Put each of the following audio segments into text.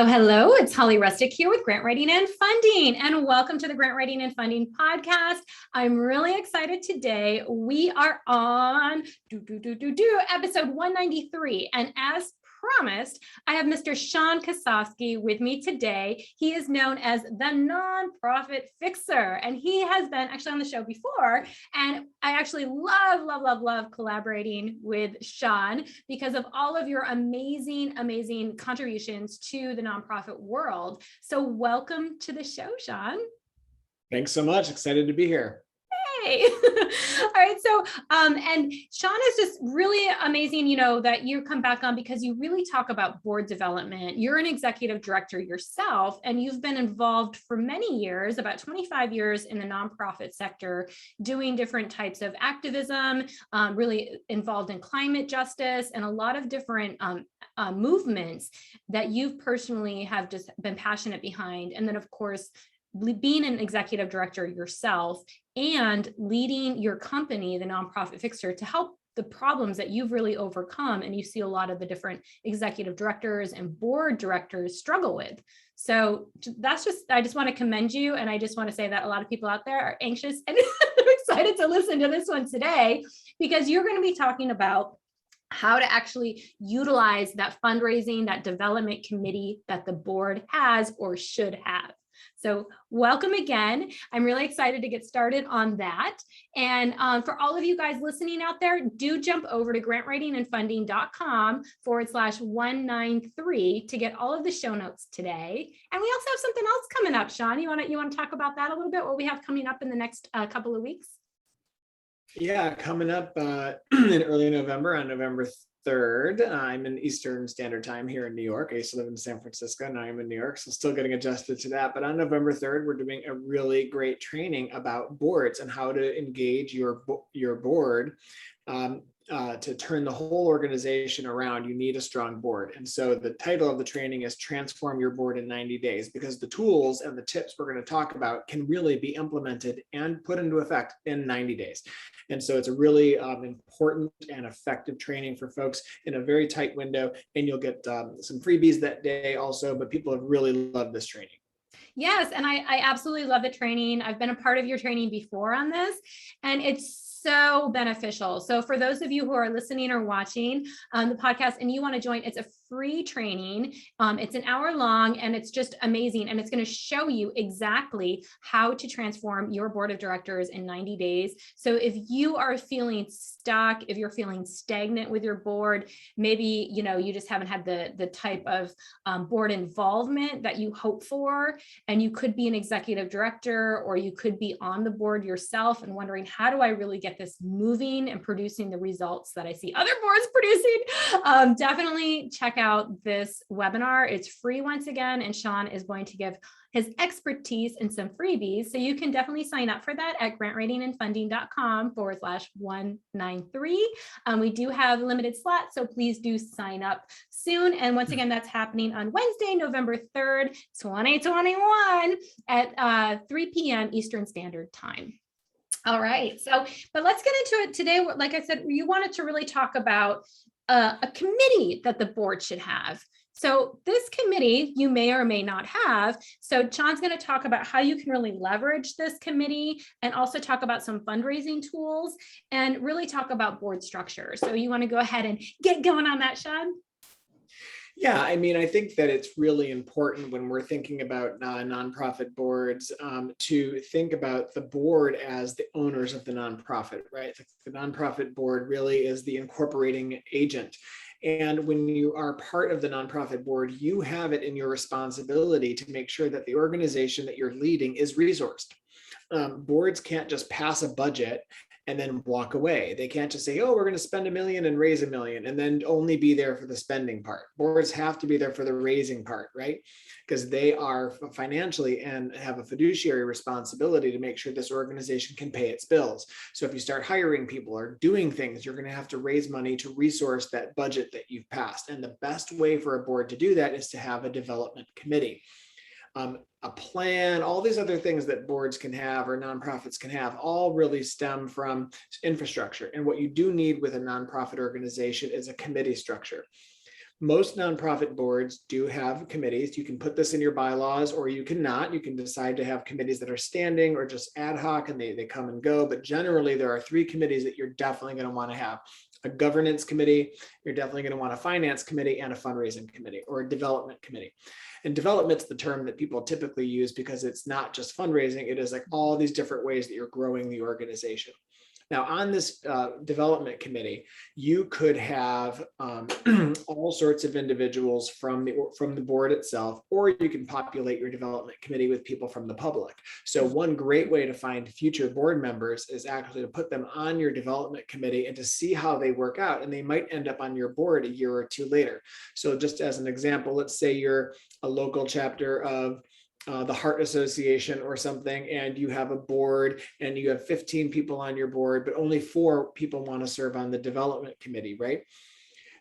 Hello, hello. It's Holly Rustick here with Grant Writing and Funding, and welcome to the Grant Writing and Funding podcast. I'm really excited today. We are on episode 193, and as promised, I have Mr. Sean Kosofsky with me today. He is known as the Nonprofit Fixer, and he has been actually on the show before. And I actually love collaborating with Sean because of all of your amazing contributions to the nonprofit world. So welcome to the show, Sean. Thanks so much. Excited to be here. Hey. All right. So, and Sean is just really amazing, that you come back on because you really talk about board development. You're an executive director yourself, and you've been involved for many years, about 25 years in the nonprofit sector, doing different types of activism, really involved in climate justice and a lot of different movements that you personally have just been passionate behind. And then, of course, being an executive director yourself and leading your company, the Nonprofit Fixer, to help the problems that you've really overcome. And you see a lot of the different executive directors and board directors struggle with. So I just want to commend you. And I just want to say that a lot of people out there are anxious and excited to listen to this one today, because you're going to be talking about how to actually utilize that fundraising, that development committee that the board has or should have. So welcome again. I'm really excited to get started on that. And for all of you guys listening out there, do jump over to grantwritingandfunding.com/193 to get all of the show notes today. And we also have something else coming up. Sean, you want to talk about that a little bit, what we have coming up in the next couple of weeks? Yeah, coming up in early November, on November 3rd. I'm in Eastern Standard Time here in New York. I used to live in San Francisco, now I'm in New York, so still getting adjusted to that. But on November 3rd, we're doing a really great training about boards and how to engage your board. To turn the whole organization around, you need a strong board. And so the title of the training is Transform Your Board in 90 Days, because the tools and the tips we're going to talk about can really be implemented and put into effect in 90 days. And so it's a really important and effective training for folks in a very tight window. And you'll get some freebies that day also, but people have really loved this training. Yes, and I absolutely love the training. I've been a part of your training before on this, and it's so beneficial. So for those of you who are listening or watching the podcast and you want to join, it's a free training. It's an hour long, and it's just amazing. And it's going to show you exactly how to transform your board of directors in 90 days. So if you are feeling stuck, if you're feeling stagnant with your board, maybe, you just haven't had the type of board involvement that you hope for, and you could be an executive director, or you could be on the board yourself and wondering, how do I really get this moving and producing the results that I see other boards producing? Definitely check out this webinar. It's free once again, and Sean is going to give his expertise and some freebies. So you can definitely sign up for that at grantwritingandfunding.com/193. We do have limited slots, so please do sign up soon. And once again, that's happening on Wednesday, November 3rd, 2021 at 3 p.m. Eastern Standard Time. All right. So, but let's get into it today. Like I said, you wanted to really talk about a committee that the board should have. So this committee you may or may not have. So Sean's going to talk about how you can really leverage this committee, and also talk about some fundraising tools, and really talk about board structure. So you want to go ahead and get going on that, Sean? Yeah, I mean, I think that it's really important when we're thinking about nonprofit boards to think about the board as the owners of the nonprofit, right? The nonprofit board really is the incorporating agent. And when you are part of the nonprofit board, you have it in your responsibility to make sure that the organization that you're leading is resourced. Boards can't just pass a budget and then walk away. They can't just say, oh, we're going to spend $1 million and raise $1 million, and then only be there for the spending part. Boards have to be there for the raising part, right? Because they are financially and have a fiduciary responsibility to make sure this organization can pay its bills. So if you start hiring people or doing things, you're going to have to raise money to resource that budget that you've passed. And the best way for a board to do that is to have a development committee. A plan, all these other things that boards can have or nonprofits can have, all really stem from infrastructure. And what you do need with a nonprofit organization is a committee structure. Most nonprofit boards do have committees. You can put this in your bylaws or you cannot. You can decide to have committees that are standing or just ad hoc and they come and go. But generally, there are 3 committees that you're definitely going to want to have: a governance committee, you're definitely going to want a finance committee, and a fundraising committee or a development committee. And development's the term that people typically use because it's not just fundraising. It is like all these different ways that you're growing the organization. Now, on this development committee, you could have all sorts of individuals from the board itself, or you can populate your development committee with people from the public. So one great way to find future board members is actually to put them on your development committee and to see how they work out. And they might end up on your board a year or 2 later. So just as an example, let's say you're a local chapter of the Heart Association or something, and you have a board and you have 15 people on your board, but only 4 people want to serve on the development committee, right?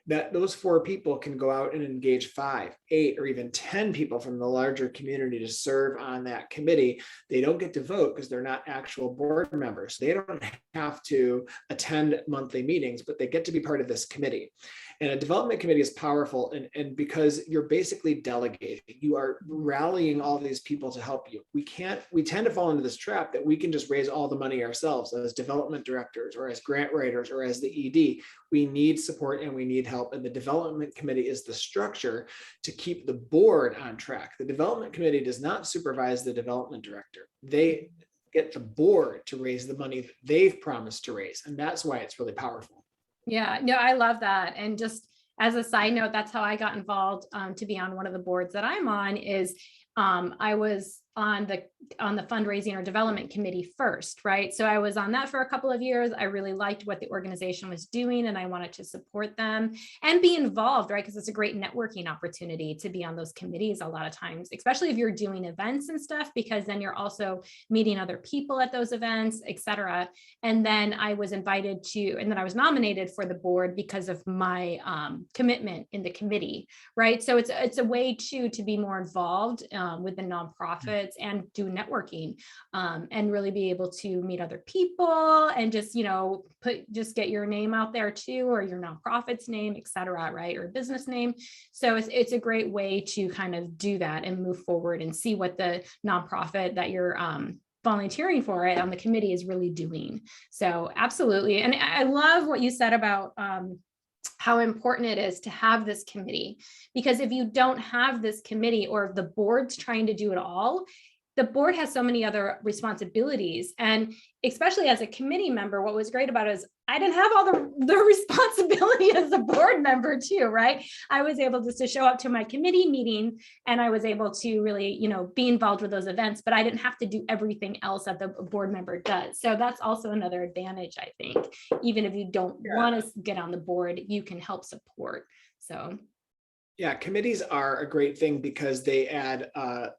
That those 4 people can go out and engage 5, 8, or even 10 people from the larger community to serve on that committee. They don't get to vote because they're not actual board members. They don't have to attend monthly meetings, but they get to be part of this committee. And a development committee is powerful, and because you're basically delegating, you are rallying all these people to help you. We tend to fall into this trap that we can just raise all the money ourselves as development directors or as grant writers or as the ED. We need support and we need help. And the development committee is the structure to keep the board on track. The development committee does not supervise the development director. They get the board to raise the money that they've promised to raise. And that's why it's really powerful. Yeah, no, I love that. And just as a side note, that's how I got involved to be on one of the boards that I'm on. Is I was on the fundraising or development committee first, right? So I was on that for a couple of years. I really liked what the organization was doing and I wanted to support them and be involved, right? Because it's a great networking opportunity to be on those committees a lot of times, especially if you're doing events and stuff, because then you're also meeting other people at those events, et cetera. And then I was invited to, and then I was nominated for the board because of my commitment in the committee, right? So it's a way to be more involved with the nonprofit and do networking and really be able to meet other people and just, just get your name out there too, or your nonprofit's name, et cetera, right? Or business name. So it's a great way to kind of do that and move forward and see what the nonprofit that you're volunteering for it on the committee is really doing. So absolutely. And I love what you said about how important it is to have this committee, because if you don't have this committee or if the board's trying to do it all, the board has so many other responsibilities. And especially as a committee member, what was great about it is I didn't have all the responsibility as a board member too, right? I was able just to show up to my committee meeting and I was able to really, be involved with those events, but I didn't have to do everything else that the board member does. So that's also another advantage, I think. Even if you don't want to get on the board, you can help support. So yeah, committees are a great thing because they add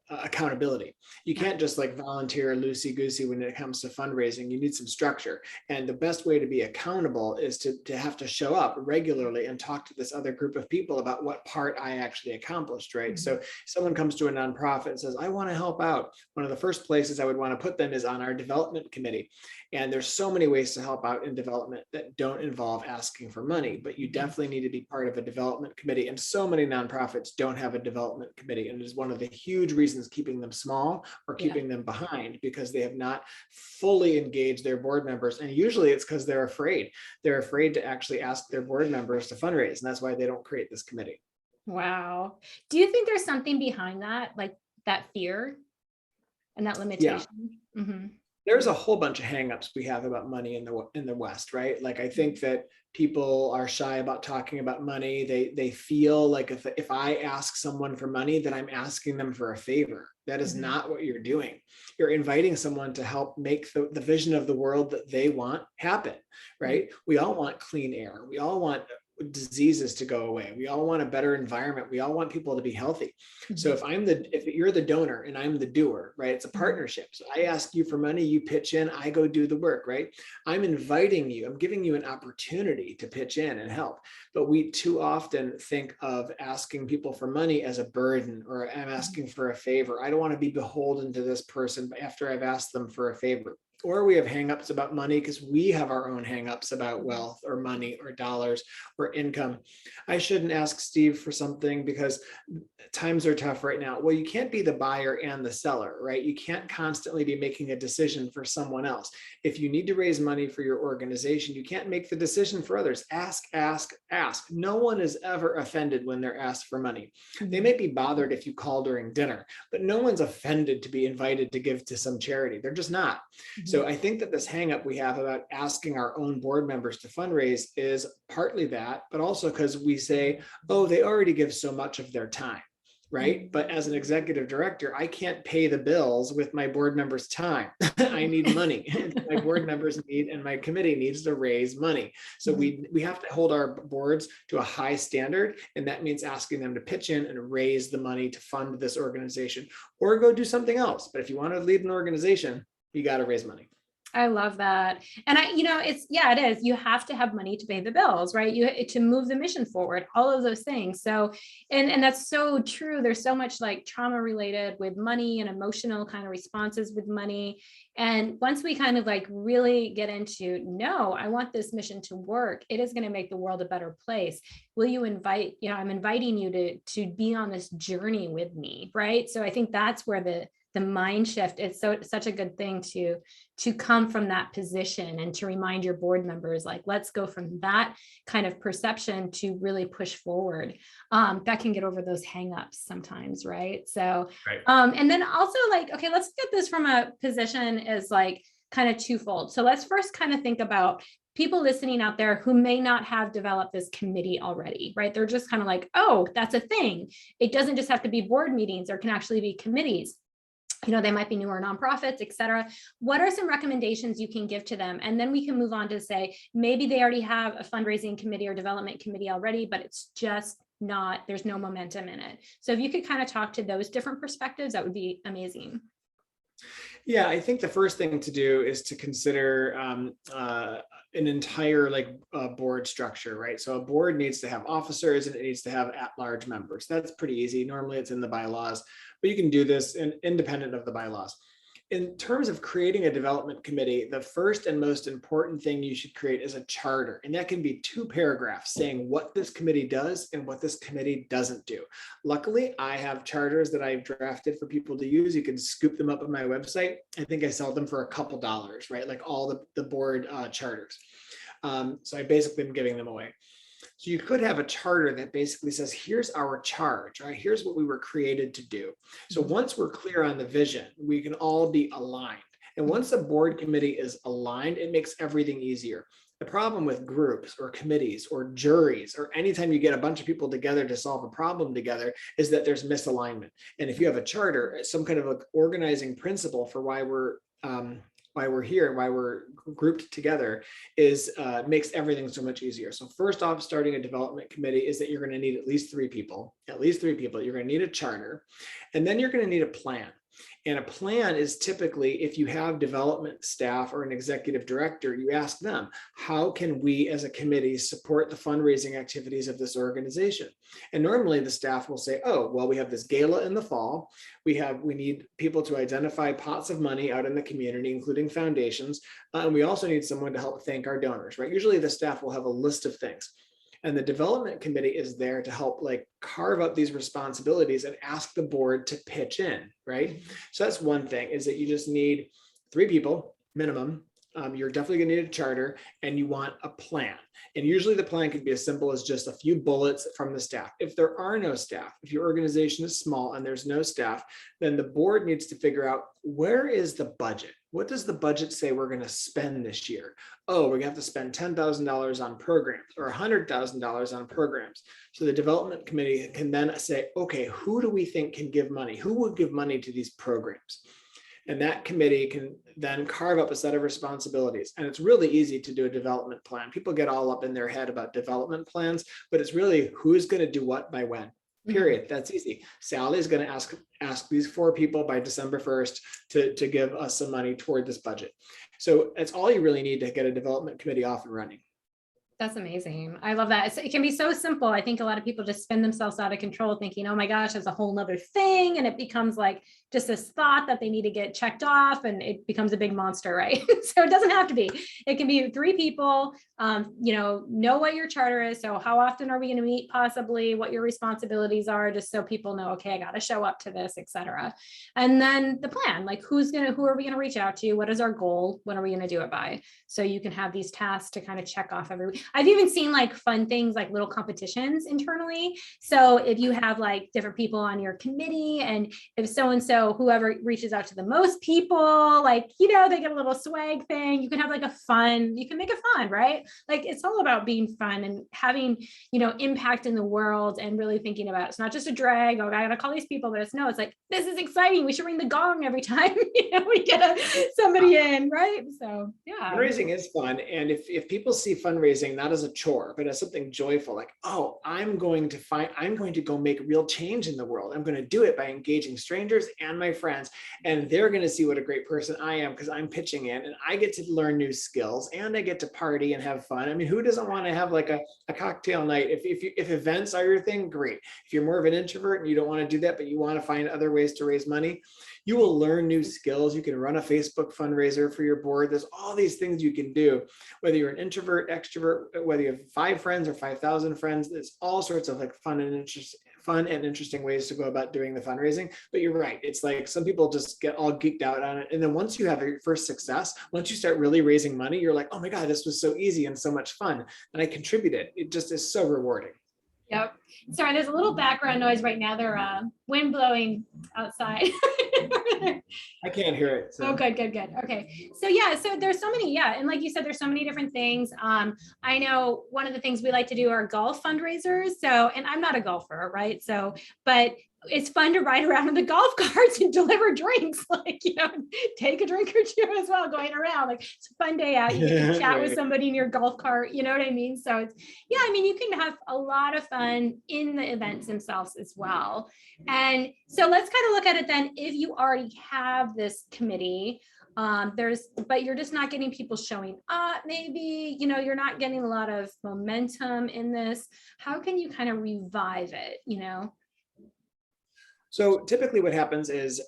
accountability. You can't just like volunteer loosey-goosey when it comes to fundraising. You need some structure. And the best way to be accountable is to have to show up regularly and talk to this other group of people about what part I actually accomplished, right? So someone comes to a nonprofit and says, I want to help out. One of the first places I would want to put them is on our development committee. And there's so many ways to help out in development that don't involve asking for money, but you definitely need to be part of a development committee. And so many nonprofits don't have a development committee. And it is one of the huge reasons keeping them small or keeping them behind, because they have not fully engaged their board members. And usually it's because they're afraid. They're afraid to actually ask their board members to fundraise. And that's why they don't create this committee. Wow. Do you think there's something behind that, like that fear and that limitation? Yeah. Mm-hmm. There's a whole bunch of hangups we have about money in the West, right? Like I think that people are shy about talking about money. They feel like if I ask someone for money, then I'm asking them for a favor. That is not what you're doing. You're inviting someone to help make the vision of the world that they want happen, right? We all want clean air. We all want diseases to go away. We all want a better environment. We all want people to be healthy. So if you're the donor and I'm the doer, right? It's a partnership. So I ask you for money, you pitch in, I go do the work, right? I'm inviting you, I'm giving you an opportunity to pitch in and help. But we too often think of asking people for money as a burden, or I'm asking for a favor. I don't want to be beholden to this person after I've asked them for a favor. or we have hangups about money because we have our own hangups about wealth or money or dollars or income. I shouldn't ask Steve for something because times are tough right now. Well, you can't be the buyer and the seller, right? You can't constantly be making a decision for someone else. If you need to raise money for your organization, you can't make the decision for others. Ask, ask, ask. No one is ever offended when they're asked for money. They may be bothered if you call during dinner, but no one's offended to be invited to give to some charity. They're just not. So I think that this hang up we have about asking our own board members to fundraise is partly that, but also because we say, oh, they already give so much of their time, right? But as an executive director, I can't pay the bills with my board members' time. I need money. My board members need, and my committee needs to raise money. So we have to hold our boards to a high standard, and that means asking them to pitch in and raise the money to fund this organization, or go do something else. But if you want to lead an organization, you got to raise money. I love that. And it is. You have to have money to pay the bills, right? To move the mission forward, all of those things. So, and that's so true. There's so much like trauma related with money and emotional kind of responses with money. And once we kind of like really get into, no, I want this mission to work, it is going to make the world a better place. Will you invite, I'm inviting you to be on this journey with me, right? So I think that's where the mind shift is such a good thing to come from that position and to remind your board members, like, let's go from that kind of perception to really push forward. That can get over those hangups sometimes, right? So, right. And then also like, okay, let's get this from a position as like kind of twofold. So let's first kind of think about people listening out there who may not have developed this committee already, right? They're just kind of like, oh, that's a thing. It doesn't just have to be board meetings, there can actually be committees. They might be newer nonprofits, et cetera. What are some recommendations you can give to them? And then we can move on to say, maybe they already have a fundraising committee or development committee already, but it's just not, there's no momentum in it. So if you could kind of talk to those different perspectives, that would be amazing. Yeah, I think the first thing to do is to consider an entire board structure, right? So a board needs to have officers and it needs to have at-large members. That's pretty easy. Normally it's in the bylaws, but you can do this independent of the bylaws. In terms of creating a development committee, the first and most important thing you should create is a charter. And that can be 2 paragraphs saying what this committee does and what this committee doesn't do. Luckily, I have charters that I've drafted for people to use. You can scoop them up on my website. I think I sell them for a couple dollars, right? Like all the board charters. So I basically am giving them away. So you could have a charter that basically says, here's our charge, right? Here's what we were created to do. So once we're clear on the vision, we can all be aligned. And once the board committee is aligned, it makes everything easier. The problem with groups or committees or juries, or anytime you get a bunch of people together to solve a problem together, is that there's misalignment. And if you have a charter, some kind of like organizing principle for why we're here and why we're grouped together is makes everything so much easier. So first off, starting a development committee is that you're going to need at least 3 people. You're going to need a charter, and then you're going to need a plan. And a plan is typically, if you have development staff or an executive director, you ask them, how can we as a committee support the fundraising activities of this organization? And normally the staff will say, oh, well, we have this gala in the fall. We need people to identify pots of money out in the community, including foundations. And we also need someone to help thank our donors, right? Usually the staff will have a list of things. And the development committee is there to help carve up these responsibilities and ask the board to pitch in, right? So that's one thing, is that you just need 3 people minimum. You're definitely gonna need a charter, and you want a plan. And usually the plan could be as simple as just a few bullets from the staff. If there are no staff, if your organization is small and there's no staff, then the board needs to figure out, where is the budget? What does the budget say we're gonna spend this year? Oh, we're gonna have to spend $10,000 on programs or $100,000 on programs. So the development committee can then say, okay, who do we think can give money? Who would give money to these programs? And that committee can then carve up a set of responsibilities. And it's really easy to do a development plan. People get all up in their head about development plans, but it's really who's going to do what by when. Period. That's easy. Sally is going to ask these 4 people by December 1st to give us some money toward this budget. So that's all you really need to get a development committee off and running. That's amazing. I love that. It can be so simple. I think a lot of people just spin themselves out of control thinking, oh my gosh, there's a whole nother thing. And it becomes like just this thought that they need to get checked off and it becomes a big monster, right? So it doesn't have to be. It can be 3 people, know what your charter is. So how often are we going to meet possibly, what your responsibilities are, just so people know, okay, I got to show up to this, etc. And then the plan, like who are we going to reach out to? What is our goal? When are we going to do it by? So you can have these tasks to kind of check off every week. I've even seen like fun things like little competitions internally. So if you have like different people on your committee, and if so-and-so, whoever reaches out to the most people, like, they get a little swag thing, you can have like you can make it fun, right? Like it's all about being fun and having, impact in the world, and really thinking about it's not just a drag. Oh, I gotta call these people, but it's like, this is exciting. We should ring the gong every time we get somebody in, right? So yeah. Fundraising is fun. And if people see fundraising not as a chore, but as something joyful, like, oh, I'm going to go make real change in the world. I'm going to do it by engaging strangers and my friends. And they're going to see what a great person I am because I'm pitching in and I get to learn new skills and I get to party and have fun. I mean, who doesn't want to have like a cocktail night? If events are your thing, great. If you're more of an introvert and you don't want to do that, but you want to find other ways to raise money, you will learn new skills. You can run a Facebook fundraiser for your board. There's all these things you can do, whether you're an introvert, extrovert, whether you have 5 friends or 5,000 friends. There's all sorts of like fun and interesting ways to go about doing the fundraising. But you're right. It's like some people just get all geeked out on it. And then once you have your first success, once you start really raising money, you're like, oh my God, this was so easy and so much fun. And I contributed. It just is so rewarding. Yep. Sorry, there's a little background noise right now. They're wind blowing outside. I can't hear it. So. Oh, good. Okay. So yeah, so there's so many, and like you said, there's so many different things. I know one of the things we like to do are golf fundraisers. So, and I'm not a golfer, right? So, but it's fun to ride around in the golf carts and deliver drinks, like, take a drink or two as well, going around. Like it's a fun day out. You get to chat with somebody in your golf cart, you know what I mean? So it's, you can have a lot of fun in the events themselves as well. And so let's kind of look at it then. If you already have this committee, but you're just not getting people showing up, maybe, you're not getting a lot of momentum in this. How can you kind of revive it, So typically what happens is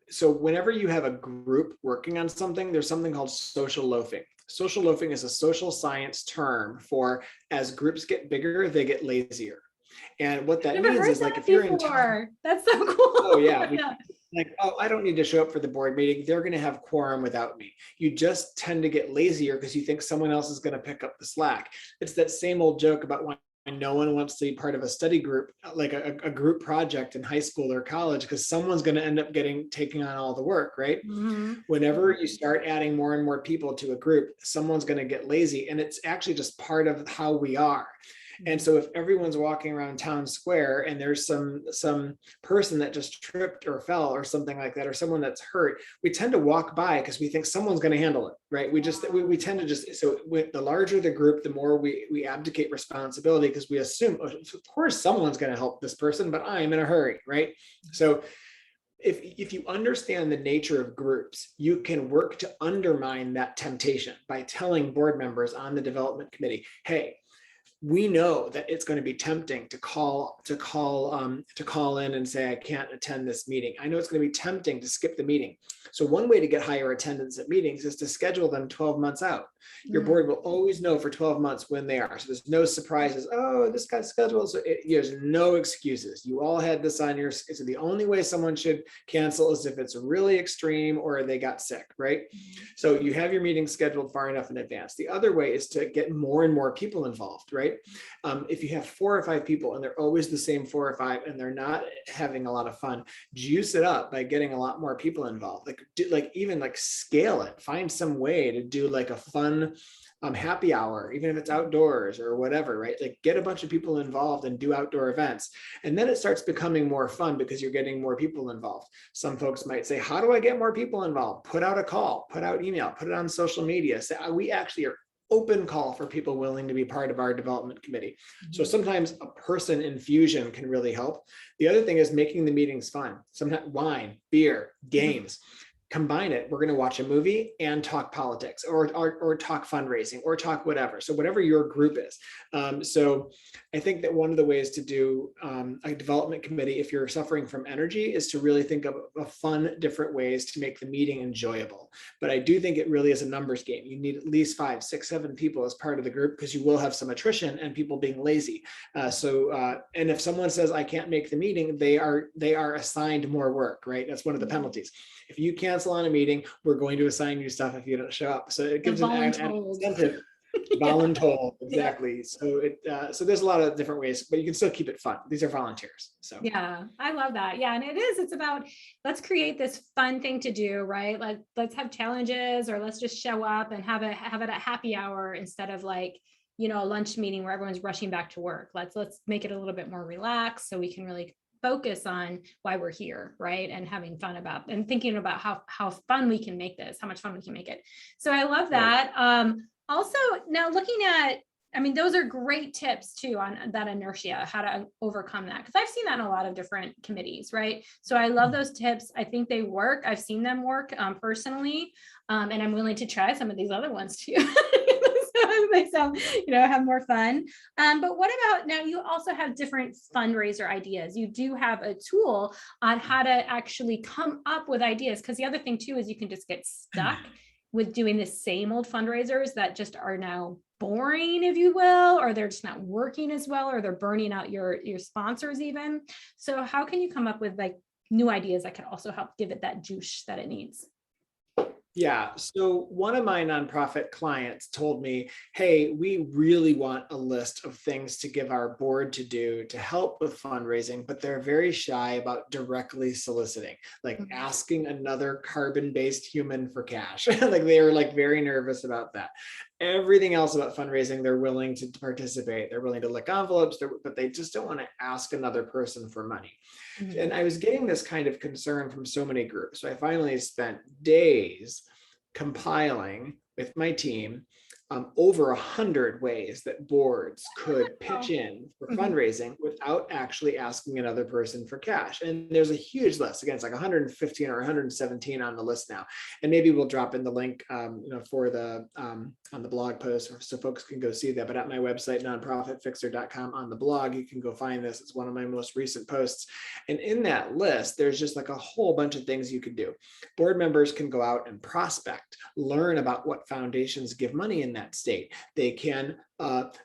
so whenever you have a group working on something, there's something called social loafing. Social loafing is a social science term for as groups get bigger, they get lazier. And what that means is like if you're in that's so cool. Oh yeah. Like, oh, I don't need to show up for the board meeting. They're going to have quorum without me. You just tend to get lazier because you think someone else is going to pick up the slack. It's that same old joke about when no one wants to be part of a study group, like a group project in high school or college, because someone's going to end up taking on all the work, right? Mm-hmm. Whenever you start adding more and more people to a group, someone's going to get lazy. And it's actually just part of how we are. And so if everyone's walking around town square and there's some person that just tripped or fell or something like that, or someone that's hurt, we tend to walk by because we think someone's going to handle it, right? We tend to just, so with the larger the group, the more we abdicate responsibility because we assume, of course, someone's going to help this person, but I'm in a hurry, right? So if you understand the nature of groups, you can work to undermine that temptation by telling board members on the development committee, hey, we know that it's going to be tempting to call in and say, I can't attend this meeting. I know it's going to be tempting to skip the meeting. So one way to get higher attendance at meetings is to schedule them 12 months out. Your board will always know for 12 months when they are. So there's no surprises. Oh, this got scheduled. So there's no excuses. You all had this on your, so the only way someone should cancel is if it's really extreme or they got sick, right? So you have your meeting scheduled far enough in advance. The other way is to get more and more people involved, right? If you have 4 or 5 people and they're always the same 4 or 5 and they're not having a lot of fun, juice it up by getting a lot more people involved. Even scale it. Find some way to do like a fun happy hour, even if it's outdoors or whatever, right? Like get a bunch of people involved and do outdoor events. And then it starts becoming more fun because you're getting more people involved. Some folks might say, how do I get more people involved? Put out a call, put out email, put it on social media. Say, we actually are open call for people willing to be part of our development committee. So sometimes a person infusion can really help. The other thing is making the meetings fun. Sometimes wine, beer, games. combine it. We're going to watch a movie and talk politics, or talk fundraising, or talk whatever. So whatever your group is. So I think that one of the ways to do a development committee, if you're suffering from energy, is to really think of fun, different ways to make the meeting enjoyable. But I do think it really is a numbers game. You need at least 5, 6, 7 people as part of the group, because you will have some attrition and people being lazy. And if someone says, I can't make the meeting, they are assigned more work, right? That's one of the penalties. If you cancel on a meeting, we're going to assign you stuff if you don't show up. So it gives an incentive. Voluntold, exactly. Yeah. So there's a lot of different ways, but you can still keep it fun. These are volunteers. So yeah, I love that. Yeah, and it's about, let's create this fun thing to do, right? Like, let's have challenges, or let's just show up and have it at happy hour instead of like, a lunch meeting where everyone's rushing back to work. Let's make it a little bit more relaxed so we can really focus on why we're here, right? And having fun about, and thinking about how fun we can make this, how much fun we can make it. So I love that. Also, now looking at, those are great tips too on that inertia, how to overcome that. Because I've seen that in a lot of different committees, right? So I love those tips. I think they work. I've seen them work personally, and I'm willing to try some of these other ones too. So have more fun. But what about, now you also have different fundraiser ideas. You do have a tool on how to actually come up with ideas. Because the other thing too is you can just get stuck with doing the same old fundraisers that just are now boring, if you will, or they're just not working as well, or they're burning out your sponsors even. So how can you come up with like new ideas that can also help give it that juice that it needs? Yeah. So one of my nonprofit clients told me, hey, we really want a list of things to give our board to do to help with fundraising, but they're very shy about directly soliciting, like asking another carbon-based human for cash. Like they were like very nervous about that. Everything else about fundraising, they're willing to participate. They're willing to lick envelopes, but they just don't want to ask another person for money. And I was getting this kind of concern from so many groups. So I finally spent days compiling with my team over 100 ways that boards could pitch in for fundraising without actually asking another person for cash. And there's a huge list. Again, it's like 115 or 117 on the list now. And maybe we'll drop in the link for the on the blog post, so folks can go see that. But at my website, nonprofitfixer.com, on the blog, you can go find this. It's one of my most recent posts. And in that list, there's just like a whole bunch of things you could do. Board members can go out and prospect, learn about what foundations give money in that state. They can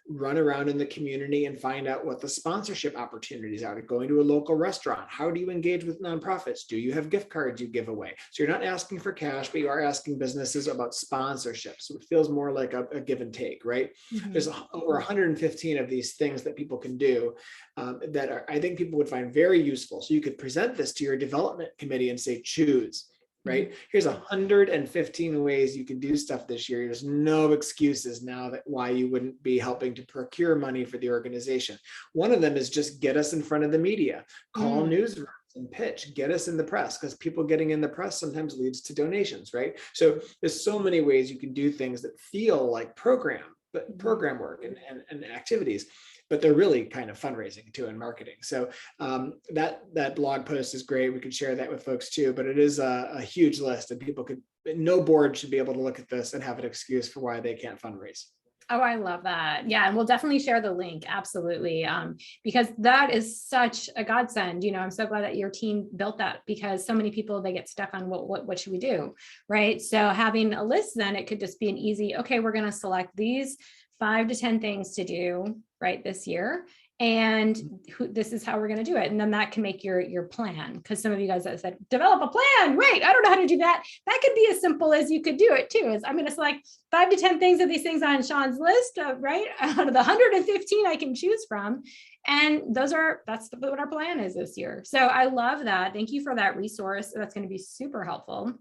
run around in the community and find out what the sponsorship opportunities are. Going to a local restaurant, how do you engage with nonprofits? Do you have gift cards you give away? So you're not asking for cash, but you are asking businesses about sponsorship. So it feels more like a give and take, right? There's over 115 of these things that people can do that I think people would find very useful. So you could present this to your development committee and say, choose. Right? Here's 115 ways you can do stuff this year. There's no excuses now that why you wouldn't be helping to procure money for the organization. One of them is just get us in front of the media, call newsrooms and pitch, get us in the press, because people getting in the press sometimes leads to donations, right? So there's so many ways you can do things that feel like program work and activities, but they're really kind of fundraising too and marketing. So that blog post is great. We could share that with folks too, but it is a huge list, and no board should be able to look at this and have an excuse for why they can't fundraise. Oh, I love that. Yeah. And we'll definitely share the link. Absolutely. Because that is such a godsend. I'm so glad that your team built that, because so many people, they get stuck on what should we do? Right. So having a list, then it could just be an easy, okay, we're going to select these 5 to 10 things to do right this year. And this is how we're going to do it. And then that can make your plan. Because some of you guys have said, develop a plan. Wait, I don't know how to do that. That could be as simple as you could do it too. Is I'm going to select 5 to 10 things of these things on Sean's list, right? Out of the 115 I can choose from. And that's what our plan is this year. So I love that. Thank you for that resource. That's going to be super helpful.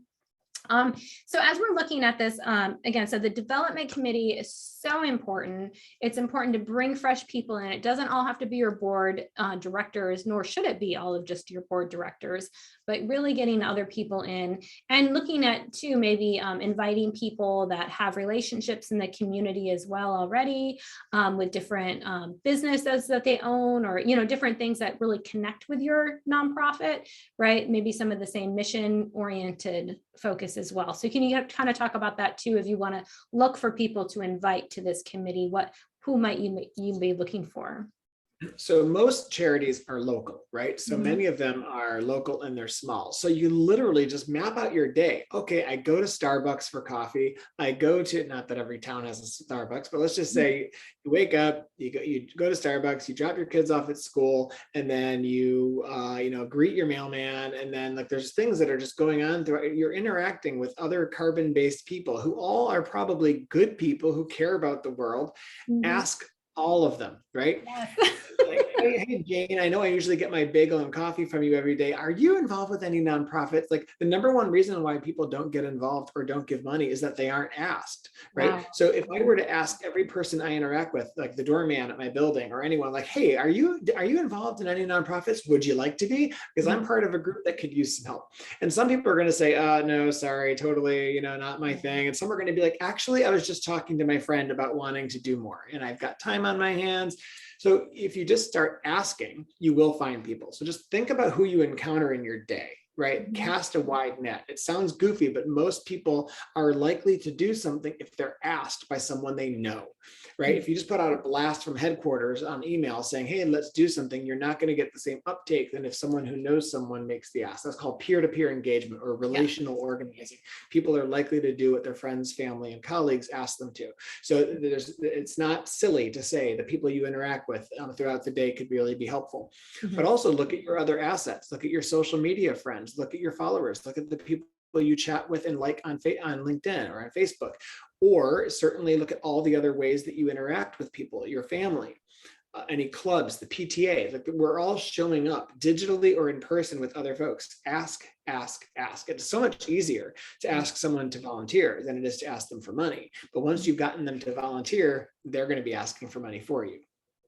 So as we're looking at this, again, so the development committee is so important. It's important to bring fresh people in. It doesn't all have to be your board directors, nor should it be all of just your board directors, but really getting other people in and looking at too, maybe inviting people that have relationships in the community as well already, with different businesses that they own, or, you know, different things that really connect with your nonprofit, right? Maybe some of the same mission oriented focus as well. So can you kind of talk about that too, if you want to look for people to invite to this committee, who might you be looking for? So most charities are local, right? So Mhm. many of them are local and they're small. So you literally just map out your day. Okay, I go to Starbucks for coffee. I go to, not that every town has a Starbucks, but let's just say you wake up, you go to Starbucks, you drop your kids off at school, and then you greet your mailman, and then like there's things that are just going on throughout. You're interacting with other carbon-based people who all are probably good people who care about the world. Mhm. Ask all of them, right? Yes. Like, hey, Jane, I know I usually get my bagel and coffee from you every day. Are you involved with any nonprofits? Like the number one reason why people don't get involved or don't give money is that they aren't asked, right? Wow. So if I were to ask every person I interact with, like the doorman at my building or anyone, like, hey, are you involved in any nonprofits? Would you like to be? Because I'm part of a group that could use some help. And some people are going to say, no, sorry, totally, not my thing. And some are going to be like, actually, I was just talking to my friend about wanting to do more, and I've got time on my hands. So if you just start asking, you will find people. So just think about who you encounter in your day, right? Mhm. Cast a wide net. It sounds goofy, but most people are likely to do something if they're asked by someone they know, right? If you just put out a blast from headquarters on email saying, hey, let's do something, you're not going to get the same uptake than if someone who knows someone makes the ask. That's called peer-to-peer engagement or relational organizing. People are likely to do what their friends, family, and colleagues ask them to. So it's not silly to say the people you interact with throughout the day could really be helpful. Mhm. But also look at your other assets. Look at your social media friends. Look at your followers. Look at the people you chat with and like on LinkedIn or on Facebook. Or certainly look at all the other ways that you interact with people, your family. Any clubs, the PTA, like we're all showing up digitally or in person with other folks. Ask. It's so much easier to ask someone to volunteer than it is to ask them for money. But once you've gotten them to volunteer, they're going to be asking for money for you.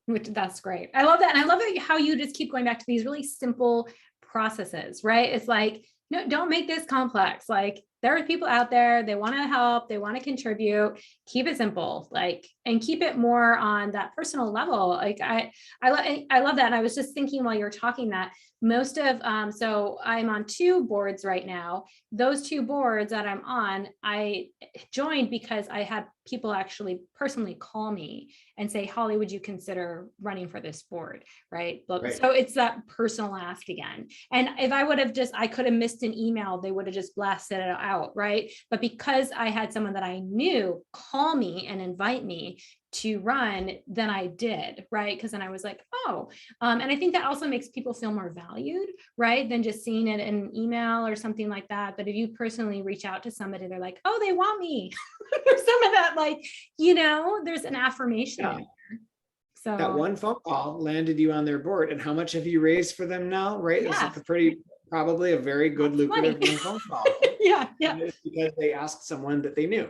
Which that's great. I love that. And I love how you just keep going back to these really simple processes, right? It's like, no, don't make this complex. Like there are people out there, they want to help, they want to contribute. Keep it simple, like, and keep it more on that personal level. Like I love that. And I was just thinking while you were talking that most of, so I'm on 2 boards right now. Those 2 boards that I'm on, I joined because I had people actually personally call me and say, Holly, would you consider running for this board? Right. Right. So it's that personal ask again. And if I would have I could have missed an email, they would have just blasted it out. Right. But because I had someone that I knew call me and invite me to run, then I did, right? Because then I was like, oh, and I think that also makes people feel more valued, right? Than just seeing it in an email or something like that. But if you personally reach out to somebody, they're like, oh, they want me. There's some of that, like, there's an affirmation in there. So that one phone call landed you on their board, and how much have you raised for them now, right? yeah. It's probably a very good lucrative one phone call. Yeah. And it's because they asked someone that they knew.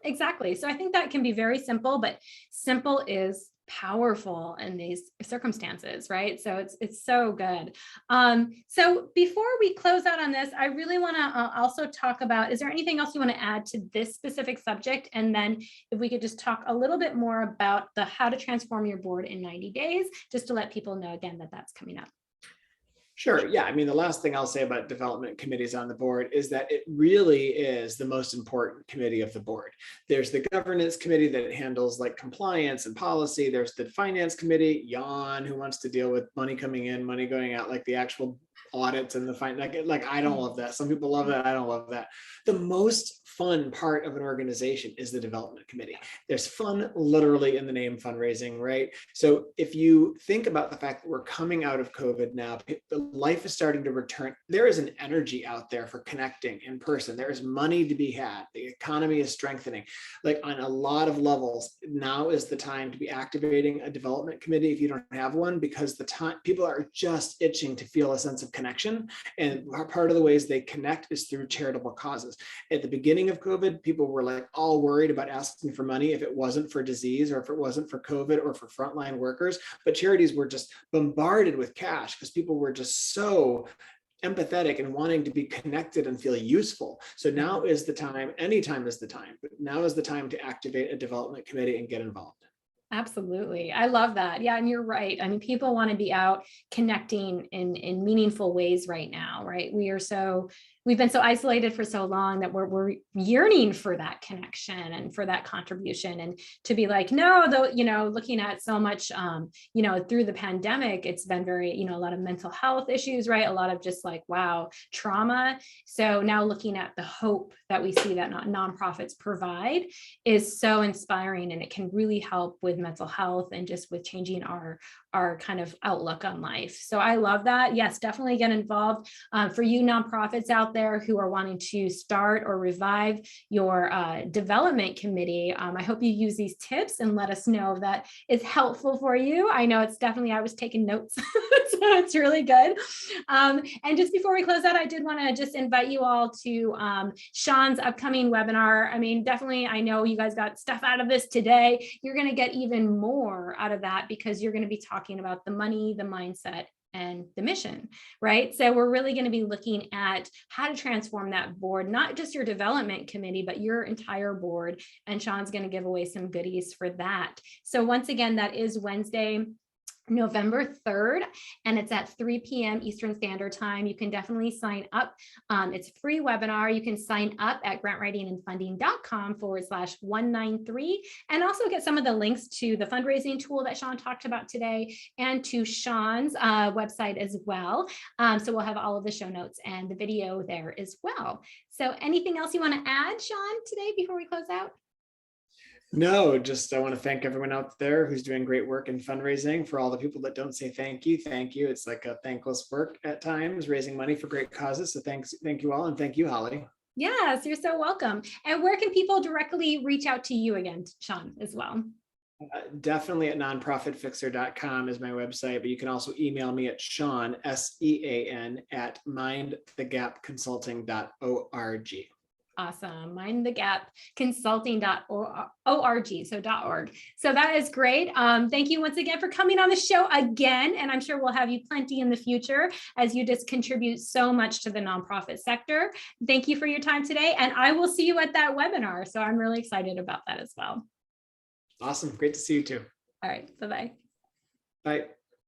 Exactly. So I think that can be very simple, but simple is powerful in these circumstances, right? So it's so good. So before we close out on this, I really want to also talk about, is there anything else you want to add to this specific subject? And then if we could just talk a little bit more about the how to transform your board in 90 days, just to let people know again that that's coming up. Sure. Yeah. I mean, the last thing I'll say about development committees on the board is that it really is the most important committee of the board. There's the governance committee that handles like compliance and policy. There's the finance committee, yawn, who wants to deal with money coming in, money going out, like the actual audits and the fine. Like I don't love that. Some people love that. I don't love that. The most fun part of an organization is the development committee. There's fun literally in the name fundraising, right? So if you think about the fact that we're coming out of COVID now, life is starting to return. There is an energy out there for connecting in person. There is money to be had. The economy is strengthening. Like on a lot of levels, now is the time to be activating a development committee if you don't have one, because the time people are just itching to feel a sense of connection. And part of the ways they connect is through charitable causes. At the beginning of COVID, people were like all worried about asking for money if it wasn't for disease or if it wasn't for COVID or for frontline workers. But charities were just bombarded with cash because people were just so empathetic and wanting to be connected and feel useful. So now is the time, anytime is the time, but now is the time to activate a development committee and get involved. Absolutely. I love that. Yeah. And you're right. I mean, people want to be out connecting in meaningful ways right now, right? We've been so isolated for so long that we're yearning for that connection and for that contribution, and to be like, no, though, looking at so much, through the pandemic, it's been very, a lot of mental health issues, right? A lot of just like, wow, trauma. So now looking at the hope that we see that nonprofits provide is so inspiring, and it can really help with mental health and just with changing our kind of outlook on life. So I love that. Yes, definitely get involved. For you nonprofits out there who are wanting to start or revive your development committee, I hope you use these tips and let us know if that is helpful for you. I know it's definitely, I was taking notes, so it's really good. And just before we close out, I did want to just invite you all to Sean's upcoming webinar. I mean, definitely, I know you guys got stuff out of this today. You're going to get even more out of that because you're going to be talking about the money, the mindset, and the mission, right? So we're really going to be looking at how to transform that board, not just your development committee, but your entire board. And Sean's going to give away some goodies for that. So once again, that is Wednesday, November 3rd, and it's at 3 p.m. Eastern Standard Time. You can definitely sign up. It's a free webinar. You can sign up at grantwritingandfunding.com/193, and also get some of the links to the fundraising tool that Sean talked about today and to Sean's website as well. So we'll have all of the show notes and the video there as well. So anything else you want to add, Sean, today before we close out? No, just I want to thank everyone out there who's doing great work in fundraising. For all the people that don't say thank you. It's like a thankless work at times, raising money for great causes. So thank you all, and thank you, Holly. Yes, you're so welcome. And where can people directly reach out to you again, Sean, as well? Definitely at nonprofitfixer.com is my website, but you can also email me at Sean, SEAN, at mindthegapconsulting.org. Awesome. mindthegapconsulting.org. So .org. So that is great. Thank you once again for coming on the show again. And I'm sure we'll have you plenty in the future as you just contribute so much to the nonprofit sector. Thank you for your time today. And I will see you at that webinar. So I'm really excited about that as well. Awesome. Great to see you too. All right. Bye-bye. Bye.